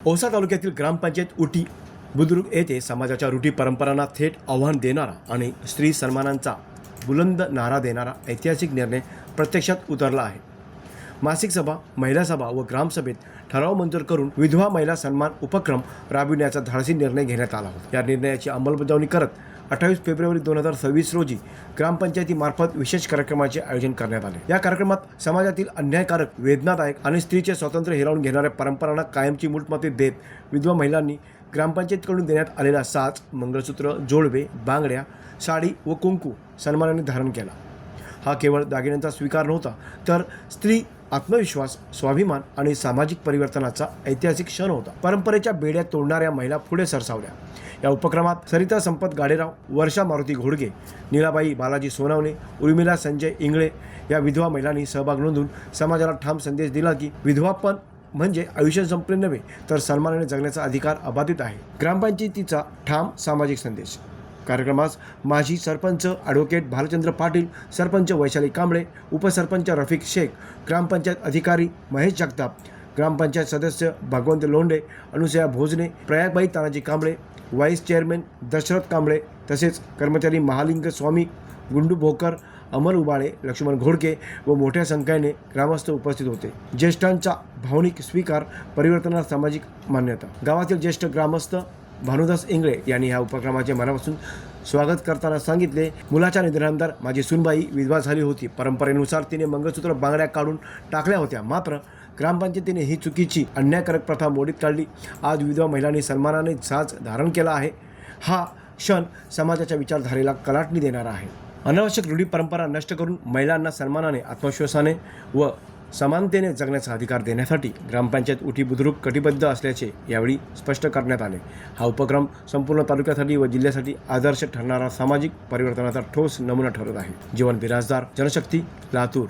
औसा तालुक्यातील ग्रामपंचायत उटी बुद्रुक येथे समाजाच्या रूढी परंपरांना थेट आव्हान देणारा आणि स्त्री सन्मानांचा बुलंद नारा देणारा ऐतिहासिक निर्णय प्रत्यक्षात उतरला आहे। मासिक सभा, महिला सभा व ग्रामसभेत ठराव मंजूर करून विधवा महिला सन्मान उपक्रम राबविण्याचा धाडसी निर्णय घेण्यात आला होता। या निर्णयाची अंमलबजावणी करत 28 फेब्रुवारी 2026 रोजी ग्रामपंचायतीमार्फत विशेष कार्यक्रमाचे आयोजन करण्यात आले। या कार्यक्रमात समाजातील अन्यायकारक, वेदनादायक आणि स्त्रीचे स्वातंत्र्य हिरावून घेणाऱ्या परंपरांना कायमची मूठमाती देत विधवा महिलांनी ग्रामपंचायतीकडून देण्यात आलेला साज, मंगळसूत्र, जोडवे, बांगड्या, साडी व कुंकू सन्मानाने धारण केला। हा केवळ दागिन्यांचा स्वीकार नव्हता, तर स्त्री आत्मविश्वास, स्वाभिमान आणि सामाजिक परिवर्तनाचा ऐतिहासिक क्षण होता। परंपरेच्या बेड्या तोडणाऱ्या महिला पुढे सरसावल्या। या उपक्रमात सरिता संपत गाडेराव, वर्षा मारुती घोडगे, नीलाबाई बालाजी सोनावणे, उर्मिला संजय इंगळे या विधवा महिलांनी सहभाग नोंदवून समाजाला ठाम संदेश दिला की विधवापण म्हणजे आयुष्य संपले नव्हे, तर सन्मानाने जगण्याचा अधिकार अबाधित आहे। ग्रामपंचायतीचा ठाम सामाजिक संदेश। कार्यक्रमास माजी सरपंच ॲडव्होकेट भालचंद्र पाटील, सरपंच वैशाली कांबळे, उपसरपंच रफिक शेख, ग्रामपंचायत अधिकारी महेश जगताप, ग्रामपंचायत सदस्य भगवंत लोंढे, अनुसया भोजने, प्रयागबाई तानाजी कांबळे, व्हाईस चेअरमॅन दशरथ कांबळे तसेच कर्मचारी महालिंग स्वामी, गुंडू भोकर, अमर उबाळे, लक्ष्मण घोडके व मोठ्या संख्येने ग्रामस्थ उपस्थित होते। ज्येष्ठांचा भावनिक स्वीकार, परिवर्तनाला सामाजिक मान्यता। गावातील ज्येष्ठ ग्रामस्थ भानुदास इंगळे यांनी ह्या उपक्रमाचे मनापासून स्वागत करताना सांगितले, मुलाच्या निधनानंतर माझी सूनबाई विधवा झाली होती। परंपरेनुसार तिने मंगळसूत्र, बांगड्या काढून टाकल्या होत्या, मात्र ग्रामपंचायतीने ही चुकीची अन्यायकारक प्रथा मोडीत काढली। आज विधवा महिलांनी सन्मानाने साज धारण केला आहे। हा क्षण समाजाच्या विचारधारेला कलाटणी देणारा आहे। अनावश्यक रूढी परंपरा नष्ट करून महिलांना सन्मानाने, आत्मविश्वासाने व समानतेने जगण्याचा अधिकार देण्यासाठी ग्रामपंचायत उटी बुद्रुक कटिबद्ध असल्याचे यावेळी स्पष्ट करण्यात आले। हा उपक्रम संपूर्ण तालुक्यासाठी व जिल्ह्यासाठी आदर्श ठरणारा सामाजिक परिवर्तनाचा ठोस नमुना ठरत आहे। जीवन बिराजदार, जनशक्ती, लातूर।